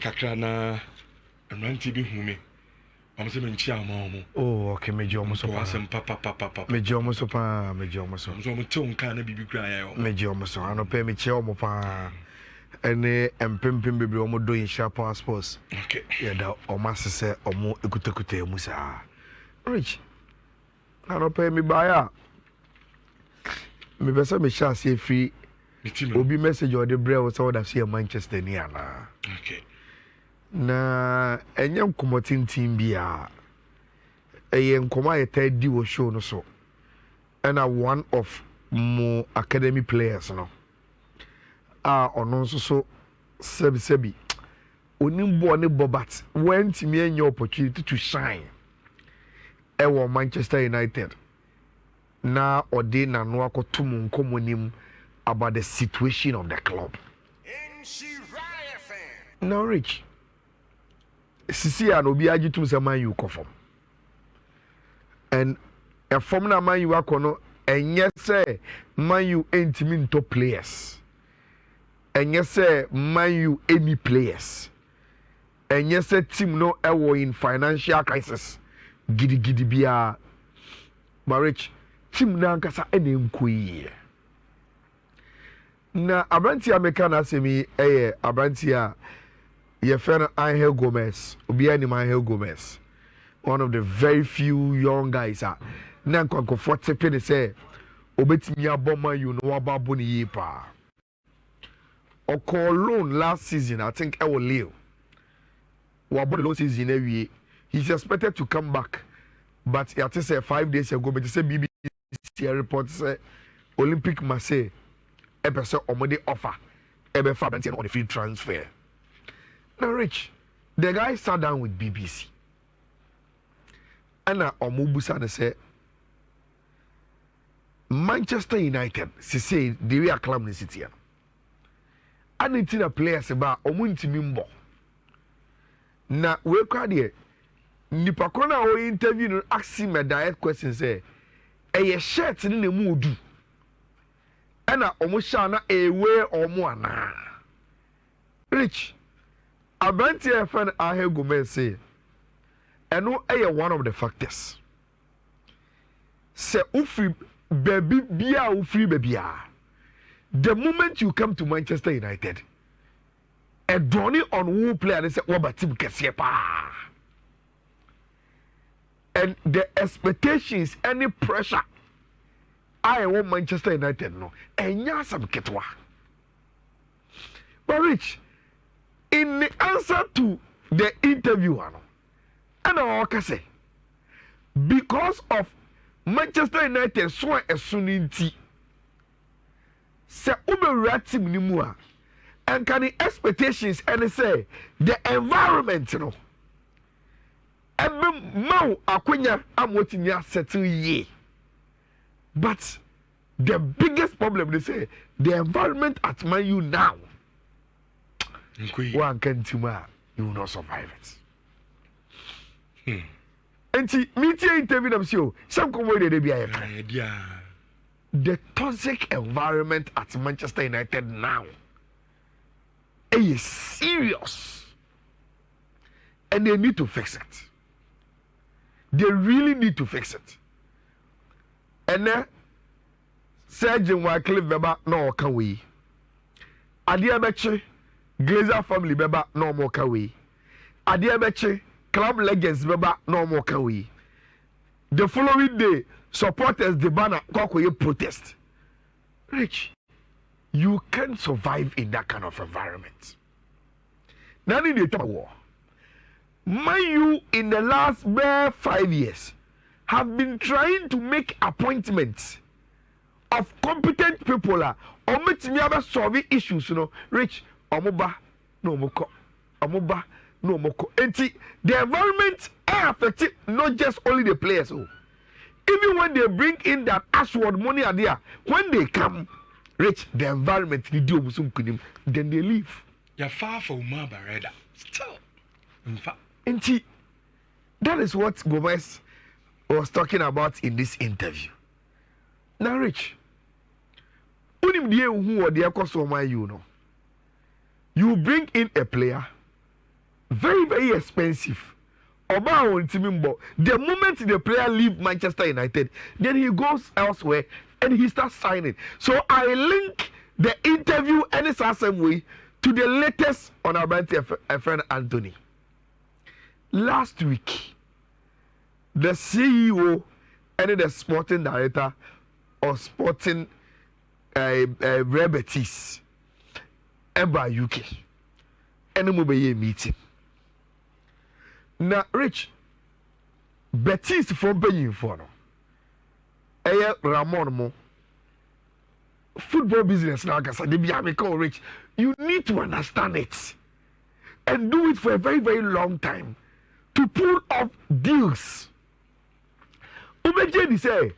kakra na mranti bi hu me am se menchi ama oh okay meje omo so pa meje omo so so mo te onka na bibi kura ya meje omo so anope meche omo pa ene empempem bebre omo do insha passports okay yeah da omo asese omo ekutekute emu sa rich anope me baya me besa me chance free obi message or the brew so that see Manchester ni ana okay na enyem komotintin bia eyen koma yetadi wo show no so and one of more academy players no ono so sebi onimbo ne bobat went me any opportunity to shine ewo Manchester United na ode na no akotum nkomonim about the situation of the club now rich sisi an obi agitum se man you kofom and a form na man you akono enye se man you entimi top players enye se man you any players enye se team no ewo in financial crisis gidi bia marriage team na nkasa ene nkoyi na abranti ameka na asemi abranti a your friend Angel Gomez, Angel Gomez, one of the very few young guys. Nan kwanko 40 penny say, obetimi aboma you know about boni yepa. Or call loan last season, I think I will leave. Wabo loan season every he's expected to come back, but I say 5 days ago, but say BBC report say Olympic Marseille, episode omode offer, ebe fabanti on the free transfer. Now, Rich, the guy sat down with BBC. And Omubusa said, Manchester United, she said, they were acclaiming the city. And it's in a players about Omunti Mimbo. Now, we're quite here. Nipakona o interview no ask him a direct question say, a shirt in the mood. And Omushana a way or more. Rich. Abranti friend Angel Gomez say, and no one of the factors. Say ufri baby bia ufri baby. The moment you come to Manchester United, a drone on who player they say what team pa. And the expectations, any pressure, I want Manchester United no. And some ketwa. But Rich. In the answer to the interview, and I say, because of Manchester United, so a sunity, se uberati minimua, and can the expectations and say the environment, you know, and mau akwenya amotinya settle ye, but the biggest problem they say the environment at Man U now. One can you will not survive it. And see, meeting interview them show some come where they be the toxic environment at Manchester United now is serious, and they need to fix it. They really need to fix it. And then Sergeant Wycliffe Beba no can we? Adia Beche. Glazer family beba no more kawe. Adia beche club legends beba no more kawe. The following day, supporters the banner kwakoye protest. Rich, you can't survive in that kind of environment. Now in the top war, Man U in the last 5 years have been trying to make appointments of competent people or meet solve issues, you know, Rich. Omoba no moko. Omoba no moko. Enti the environment affects not just only the players. Oh. Even when they bring in that Ashword money idea, when they come, Rich, the environment then they leave. You're far from Marbareda. Still. In fact. Enti that is what Gomez was talking about in this interview. Now, Rich, who or the you know. You bring in a player, very, very expensive. The moment the player leaves Manchester United, then he goes elsewhere and he starts signing. So I link the interview and it's the same way to the latest on our friend Antony. Last week, the CEO and the sporting director of Sporting Robertson Eba UK and a meeting. Now, Rich, Betis from paying for no. Ramon mo. Football business now, because they be Rich. You need to understand it and do it for a very, very long time to pull off deals. Ubeje say,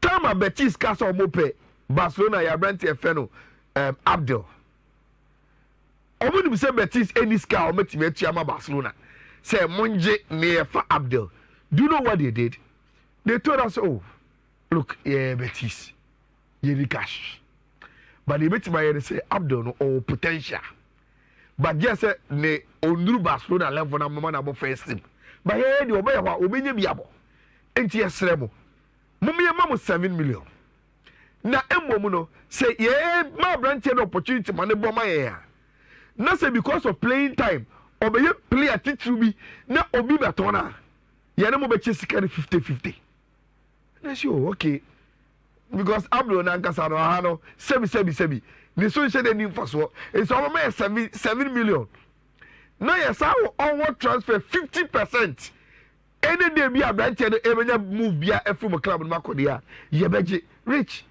time a Betis castle mope Barcelona ya brand feno Abdel. Omo ni say Betis any scar o metimeti ama Barcelona. Say Munje near for Abdel. Do you know what they did? They told us, oh, look, yeah, Betis, you need cash. But they met my say Abdel no or potential. But just say ne onuru Barcelona level na mama na bo first team. But here the obey wa obenye biabo. Enti yesremo. Mummy mamu 7 million. Na emmo no say yeah, my brand an opportunity man bo my ya. Na say because of playing time. Obey play at it to be na obi betona. Ya na mo be chase 50-50. Na say okay. Because Abdul Nankasa no hano 7. The so share the new first one. It's almost 7 million. Now yes, I will transfer 50%. Any day be a branch and every move be a from a club in Makodia. Yebeji rich.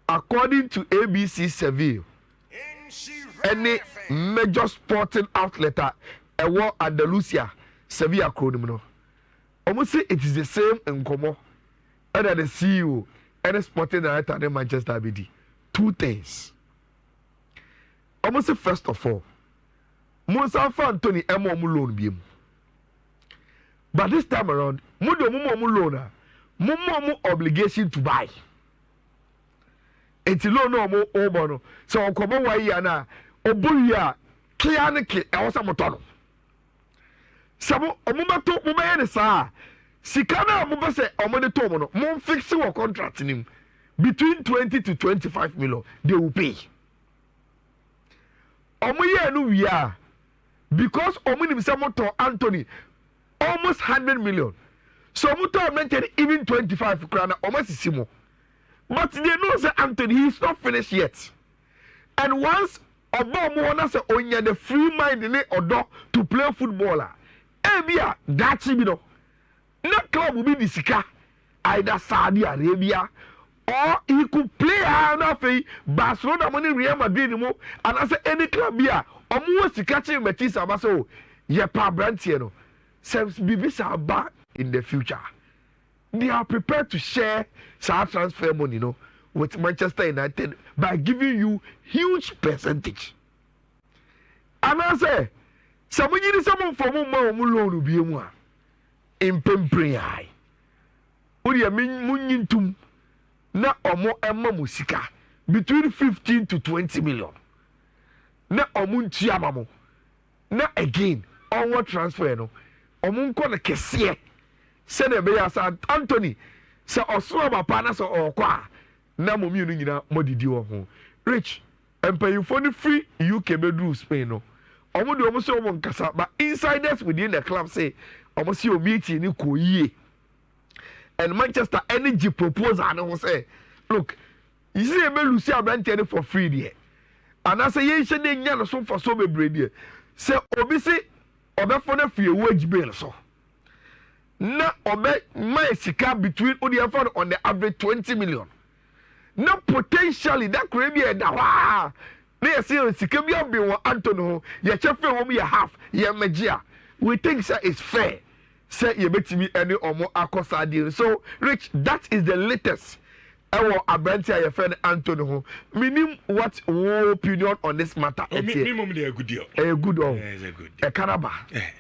According to ABC Seville, any major sporting outlet at Andalusia, Sevilla Cronumino. Almost say it is the same in Como. And the CEO and the sporting director in Manchester BD. Two things. Almost say first of all, Musa Antony Emo loan biem. But this time around, Mudo loan, Mumu obligation to buy. It's loan no more obono. So Okobo wa yana obuya kianike e wosa motono. Sabo omuma to muma ne sa. Sikana omuma se omode to mo no. Mo fix your contract nim between 20 to 25 million they will pay. Omuye no wi because omuni bisa moto Antony almost 100 million. So moto mentioned even 25 krana almost simo. But they know that Antony he is not finished yet. And once Obo say onya the free mind in odo to play footballer. Ebia dachi bi no. No club will be the sika either Saudi Arabia or he could play enough Barcelona money Real Madrid mo and I say any club here omo sika chi Betis abaso ye pa brand here no. Says Bibisa ba in the future. They are prepared to share some transfer money, with Manchester United by giving you huge percentage. And I say, someone you need someone for more loan be more in Pemprey. Would you mean Munintum? Na omo emma musika between 15 to 20 million. Na omunti amamo. Na again, on transfer no. Omunko na kesiye. Said the bear said Antony, so also my partners or qua. Na mo mi nyina modidi wo ho. Rich, empay for the free UK bedroom Spain no. Omo de omo so omo nkasa but insiders within the club say omo see o meeting ni ko yie. And Manchester Energy proposal no say, look, you see ebe Lucy Abrante for free there. And I say ye shede nya no so for so bebre there. Say obi say obe for na free wage bill so. Na obe my sika between Odiafon on the average 20 million. Now potentially that could be a dawa. They say sika bi obi won Antony ye chefe wo me half ye magia. We think that is fair. Say you betimi any omo akosa deal. So Rich, that is the latest. Our Abrantia your friend Antony ho. Minim what your opinion on this matter? Minimum a good deal. A good one. It's a good. A caraba.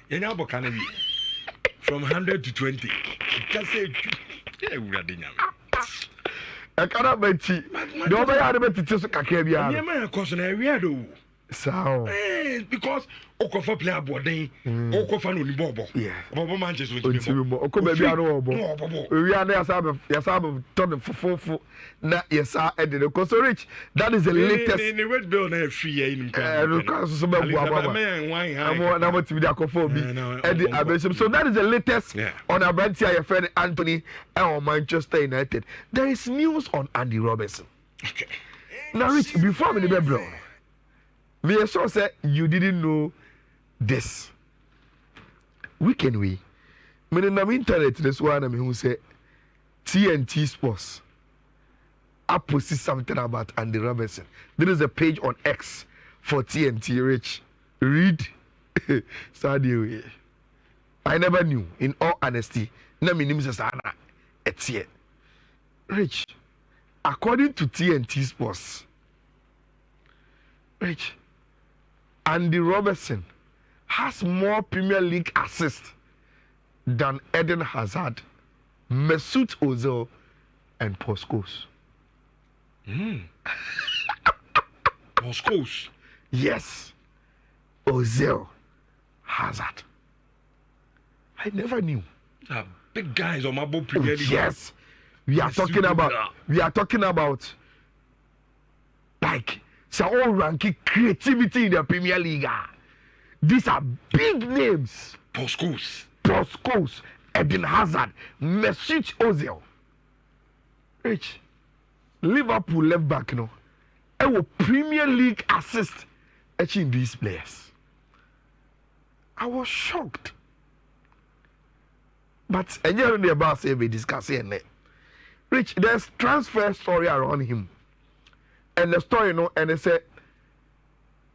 You know about Canada. From 100 to 20. Just say, a carabeti. Don't be out of it to Kakabia. Yeah, man, cause an area. So because Okofa play aboarding, Okofa no ni bobo. Yeah. Bobo Manchester o ti mo o ko be bia no obo we are na yasa turn fofofo na yasa e de ko so rich that is the latest ni red bill na free here in Lucas so be bua baba na mo ti bi akofo obi e de abeshim so that is the latest on Abrantia your friend Antony and Manchester United. There is news on Andy Robertson. Okay. Now Rich, before me the bro, me sure say you didn't know this. Weekend we me na internet this one me who say TNT Sports I posted something about Andy Robertson. There is a page on X for TNT. Rich, read. Sadio, I never knew. In all honesty, na me name says Anna. It's here. Rich, according to TNT Sports, Rich, Andy Robertson has more Premier League assists than Eden Hazard, Mesut Ozil, and Paul Scholes. Paul Scholes? Yes. Ozil, Hazard. I never knew. Big guys on my boat Premier League. Yes. We are talking about like so all ranking creativity in the Premier League. These are big names. Paul Scholes, Eden Hazard, Mesut Ozil. Rich, Liverpool left back now. I will Premier League assist in these players. I was shocked. But I don't know about say we discussing it. Rich, there's transfer story around him. And the story, and they say,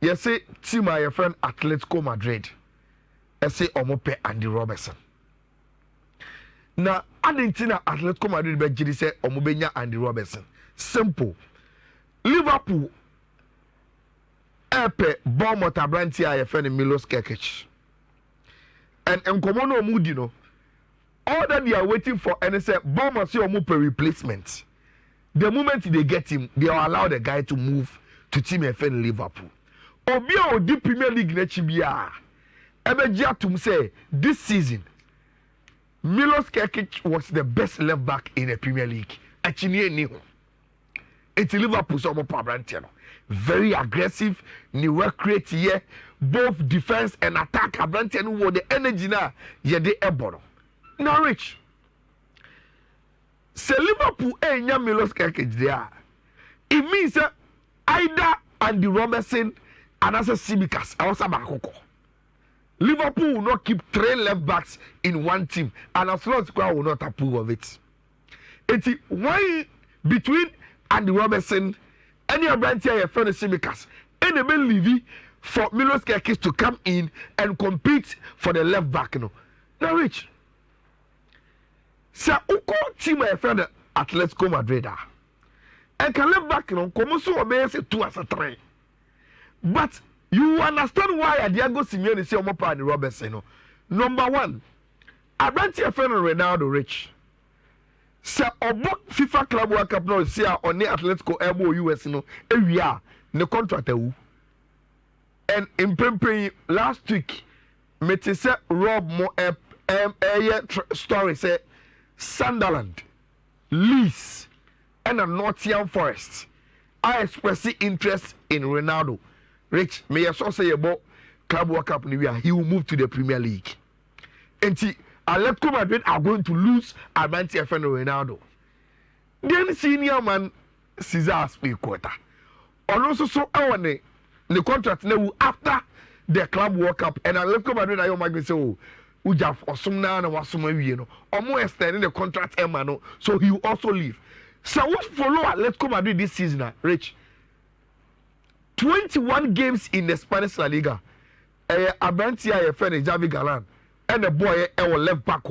you say, team my friend Atletico Madrid. I say, Omope Andy Robertson. Now, I didn't think Atletico Madrid be jiri say Omobenya Andy Robertson. Simple. Liverpool, Epe, Bournemouth, Abrantia, your friend Milos Kerkic. And Nkomono Moody, all that they are waiting for, and they say, Bournemouth say Omope replacement. The moment they get him, they will allow the guy to move to team FN Liverpool. Obia Odi Premier League Nechibia. Ebejia to say this season, Milos Kerkic was the best left back in the Premier League. Actually, it's Liverpool so very aggressive, new work rate here, both defense and attack. Abrantian who the energy now, yeah, they ebono. Now, Rich. Say Liverpool enya Milos Kerkic there. It means either Andy Robertson and as a Simicas or Sabakoko. Liverpool will not keep 3 left backs in one team, and as long as Square will not approve of it. It's why between Andy Robertson and your branch here, friend Simicas, and the main Levy for Milos Kerkic to come in and compete for the left back. Now, Rich. Sa uko team my friend Atletico Madrid and can left back come so obey say 2 as a 3. But you understand why Diego Simeone say Omopa and Robertson. Number 1, Abrantia friend Ronaldo Rich. Sa obo FIFA Club World Cup no see on the Atletico elbow US area the contract and in Pempe last week me say Rob mo story say Sunderland, Leeds, and a Nottingham Forest are expressing interest in Ronaldo. Rich, may I so say about Club World Cup, he will move to the Premier League. And Atletico Madrid are going to lose Abrantia friend Ronaldo. Then senior man Cesar speak quarter. And also so the contract now after the Club World Cup and Atletico Madrid I might say Uja for some now and was some almost extending the contract Emano, so he will also leave. So what follow let's come and do this season, Rich. 21 games in the Spanish La Liga. Abrantia your friend Javi Galan and the boy our left back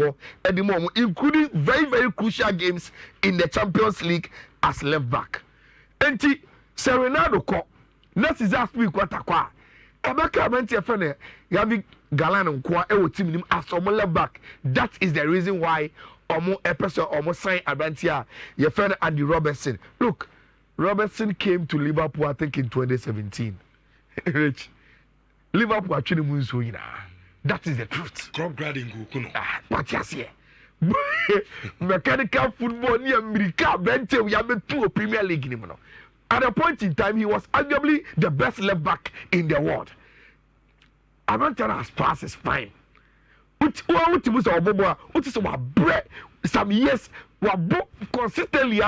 at the moment, including very, very crucial games in the Champions League as left back. And Serenado ko next is last week what Abaka Abrantia friend Javi Galan and Kwa team him as omo left back. That is the reason why omo episode omo sign Abrantia your friend Andy Robertson. Look, Robertson came to Liverpool I think in 2017. Rich. Liverpool are training moons so that is the truth. Crop grading kuno. What you say? Mechanical football near America, Bente, we have two Premier League. At a point in time, he was arguably the best left back in the world. Abrantana pass is fine. What was our bobo? What is our bread? Some years, we consistently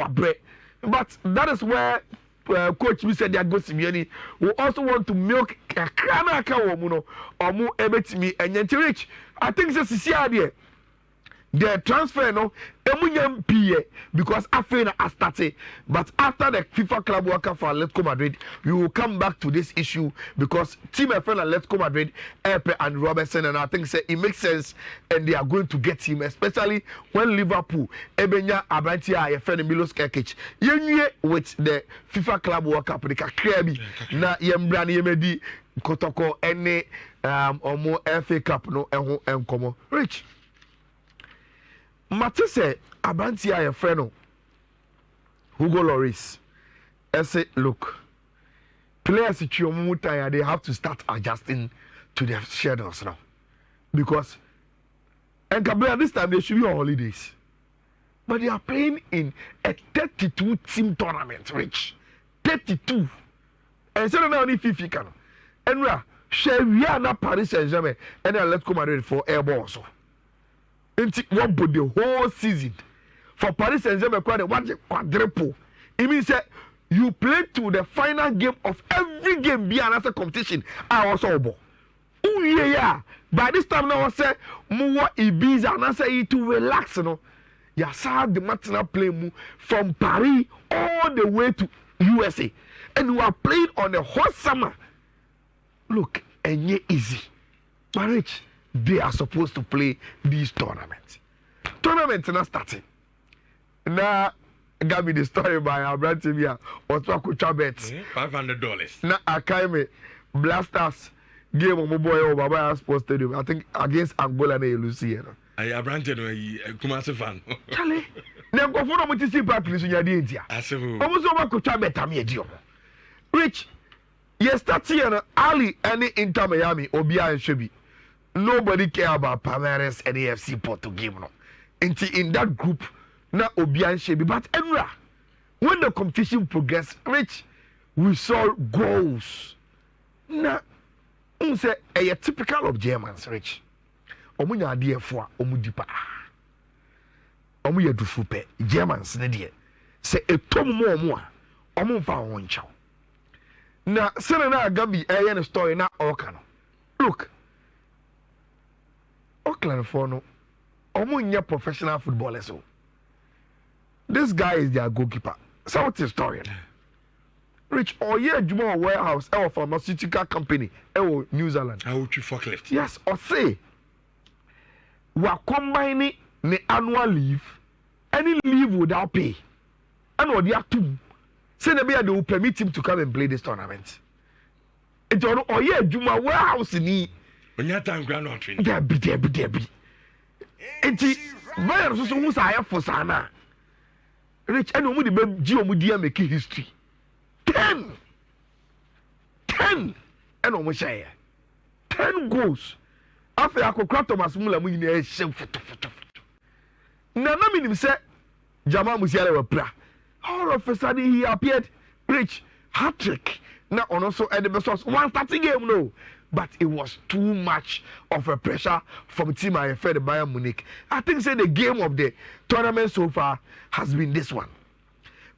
bread. But that is where coach we said that goes Simeone we also want to milk a kanaka womuno or more ebetimi and rich. I think it's a there. The transfer no emunyam PA because after I started, but after the FIFA Club World Cup for Atletico Madrid, we will come back to this issue because Team FN Atletico Madrid, Epe and Robertson, and I think say it makes sense, and they are going to get him, especially when Liverpool Ebenya Abrantia FN Milos Kerkic. Yenye with the FIFA Club World Cup, the Kakrabi na Yembrani Yemedi Kotoko any or FA Cup no enkomo rich. Mate say Abantia a friend Hugo Lloris. I say, look, players they have to start adjusting to their schedules now. Because and Gabriel this time they should be on holidays. But they are playing in a 32 team tournament, Rich. 32. And so now only 50 can. And we are Sharia Paris Saint-Germain and Atletico Madrid for airball also. What but the whole season for Paris Saint-Germain quadruple. It means that you play to the final game of every game be another competition. I also ball. Oh yeah. By this time now I say more Ibiza and I say to relax, you know. You saw the match play from Paris all the way to USA, and you are playing on a hot summer. Look, and yeah, easy, but rich. They are supposed to play these tournaments. Tournaments are not starting. Now, got me the story by our brand TV or Twakucha bets. $500. Now, I came Blasters game on my boy over by Sports Stadium. I think against Angola and Luciano. I brand a Kumasi fan. Charlie, now go for them to see practice in your India. I said, almost over Kucha bet. I'm here, Rich, yes, that's here. Ali, any Inter Miami, Obia and Shebi. Nobody care about Palmeiras and AFC Porto game no. In that group, na Obian Shebi. But Emra, when the competition progressed, Rich, we saw goals. Na, say a typical of Germans, Rich. Omunya adie for omudipa. Omuya dufupe Germans ne die. Say a tom mo mo a omumfa won chaw. Na sene na Gabi a story na oka no. Look, Auckland for no, omunya professional footballers. So this guy is their goalkeeper. So what's the story? Rich, or yeah, Juma warehouse, or pharmaceutical company, or New Zealand. I will choose forklift. Yes, or say we are combining the annual leave, any leave without pay, and what they are two. Say they will permit him to come and play this tournament. It's on or yeah, Juma warehouse in when you time grand entry. Debbie. Enti, where so who say for sana? Rich, and we the Geo make history. 10, and almost say 10 goals. After I could crack Thomas Muller, we need a shame for. Now, I mean, say Jamal Musiala were pra. All of a sudden, he appeared rich, hat trick. Now, on also at the best one starting game, no. But it was too much of a pressure from team I fed Bayern Munich. I think say the game of the tournament so far has been this one.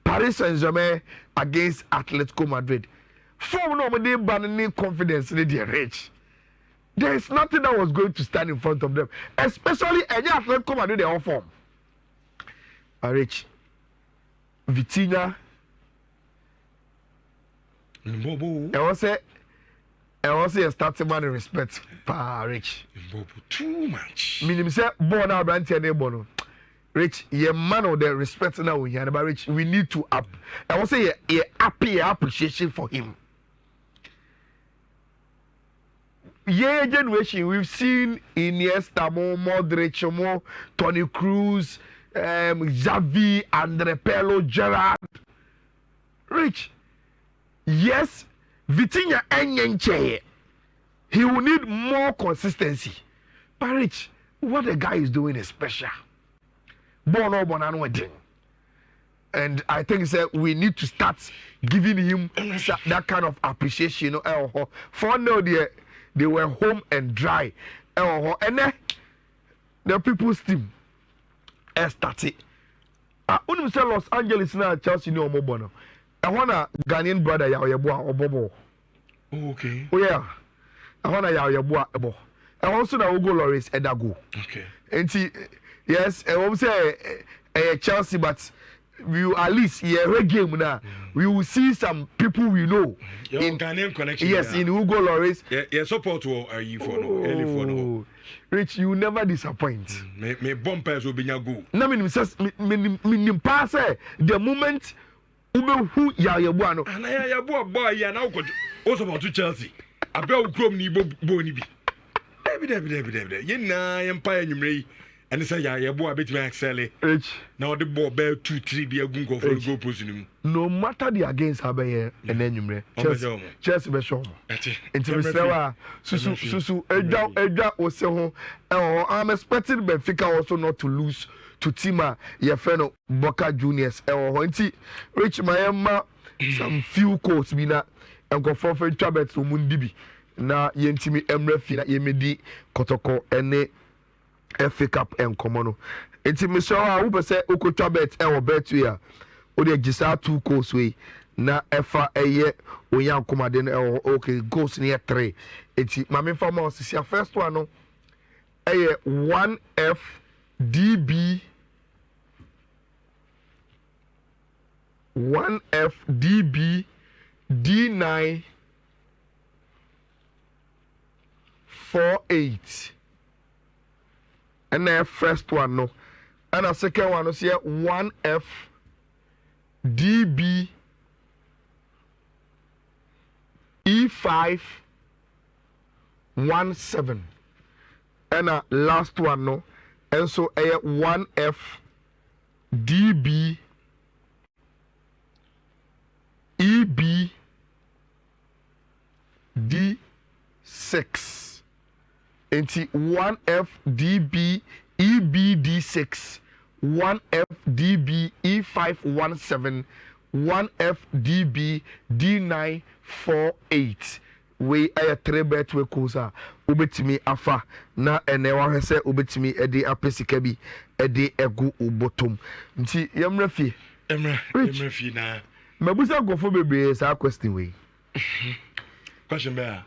Paris Saint-Germain against Atletico Madrid. For nobody banning confidence in the rich. There is nothing that was going to stand in front of them, especially any Atletico Madrid they all form. Rich, Vitinha. I was say a starting man in respect, Rich. Too much. Meaning say born out brand bono. Rich, ye man of the respect now we hear about Rich. We need to up. I was say a happy appreciation for him. Yeah, generation we've seen Iniesta, Modric, Toni Kroos, Xavi, Andre Pirlo, Gerrard. Rich, yes. Vitinha enyenche. He will need more consistency. But Rich, what the guy is doing is special. And I think that we need to start giving him that kind of appreciation. For now, they were home and dry. And then the people's team started. Unim say Los Angeles na Chelsea ni omo bono. I want a Ghanaian brother Yawayeboa Obobo. Okay. Oh yeah. I want a Yawayeboa Ebo. I also na Hugo Lloris Edago. Okay. And yes, I won't say Chelsea, but we will at least game now. We will see some people we know. In Ghanaian connection. Yes, in Hugo Lloris. Yeah, support to you for no, early for no. Rich, you never disappoint. Me bumpers will be your go. No, me says me pass the moment who Yawayeboa no. And Yawayeboa boy ya now also about to Chelsea. Abel Chrome ni boni bi. David. Yena empire nyumre. And say Yawayeboa bet me excel. Rich. Now the ball bear 2-3 be a gun for go position. No matter the against Abaye and then nyumre. Chelsea be show. Into Sewa Susu Eja ose ho. I'm expecting Benfica also not to lose to Tima Yefeno Boca Juniors. Nti Rich Mayema some few quotes bi na enko for Chabet Mundi bi na yentimi Emre fi na yemedi Kotoko ene FA Cup enkomo no. Nti Mr. Who be say Okotwa bet bet ya. O de gisa 2 goals we na efa eye Onyankoma den okay goals near 3. Nti mame fa ma osisi first one no eye 1F DB 1F DB D9 48 and the first one no and the second one is here 1F DB E5 17 and the last one no and so a 1F DB EB D6 into 1F DB EBD6 1F DB E517 1F DB D948 we a 3-bet we kosa ubetimi afa na ene wa hwese ubetimi ede apesika bi ede egu ubotom nti yemra fie fie na mabusa gofo bebre sa question we question be